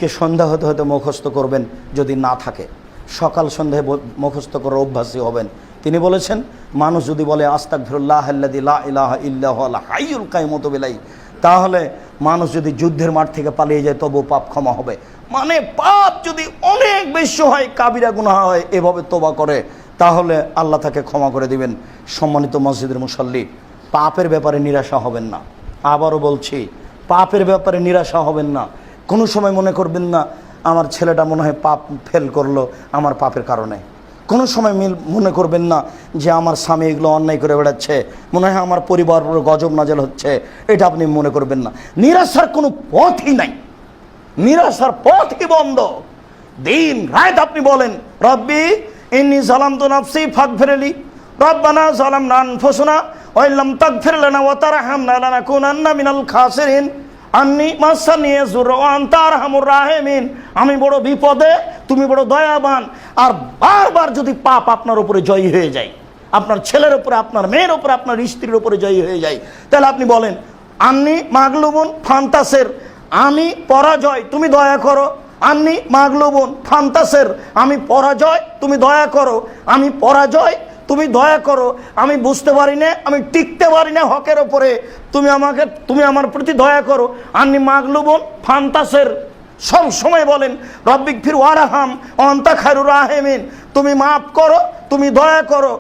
আজকে সন্ধ্যা হতে হতে মুখস্থ করবেন, যদি না থাকে সকাল সন্ধ্যায় মুখস্থ করার অভ্যাসী হবেন। তিনি বলেছেন, মানুষ যদি বলে আস্তাগফিরুল্লাহ আল্লাযী লা ইলাহা ইল্লা হুয়াল হাইয়ুল কাইয়ুম বিলাই, তাহলে মানুষ যদি যুদ্ধের মাঠ থেকে পালিয়ে যায় তবু পাপ ক্ষমা হবে। মানে পাপ যদি অনেক বেশি হয়, কাবিরা গুনাহ হয়, এভাবে তওবা করে, তাহলে আল্লাহ তাকে ক্ষমা করে দিবেন। সম্মানিত মসজিদের মুসল্লি, পাপের ব্যাপারে নিরাশা হবেন না। আবারও বলছি, পাপের ব্যাপারে নিরাশা হবেন না। কোনো সময় মনে করবেন না আমার ছেলেটা মনে হয় পাপ ফেল করলো আমার পাপের কারণে। কোনো সময় মনে করবেন না যে আমার স্বামী এগুলো অন্যায় করে বেড়াচ্ছে, মনে হয় আমার পরিবার গজব নাজেল হচ্ছে, এটা আপনি মনে করবেন না। নিরাশার কোনো পথই নাই, নিরাশার পথই বন্ধ। দিন রাত আপনি বলেন, রব্বি ইন্নী যালামতু নাফসি ফাগফিরলি, রব্বানা যালামনা আনফুসানা ওয়া ইল্লাম তাগফির লানা ওয়া তারহামনা লানাকুনান্না মিনাল খাসিরিন, আন্নী মাসানি ইয়াযুররু ওয়া আনতা আরহামুর রাহিমিন। আমি বড় বিপদে, তুমি বড় দয়াবান। আর বারবার যদি পাপ আপনার উপরে জয়ী হয়ে যায়, আপনার ছেলের উপরে, আপনার মেয়ের উপরে, আপনার স্ত্রীর উপরে জয়ী হয়ে যায়, তাহলে আপনি বলেন, আন্নী মাগলুবুন ফান্তাসের, আমি পরাজয়, তুমি দয়া করো। আন্নী মাগলুবুন ফান্তাসের, আমি পরাজয়, তুমি দয়া করো। আমি পরাজয়, তুমি দয়া করো। আমি বুঝতে পারি না, আমি টিকতে পারি না হকের ওপরে, তুমি আমার প্রতি দয়া করো। আন্নী মাগলুবুন ফান্তাসের, সব সময় বলেন রব্বিগফির ওয়ারহাম ওয়া আনতা খায়রুর রাহিমিন, তুমি মাফ করো, তুমি দয়া করো।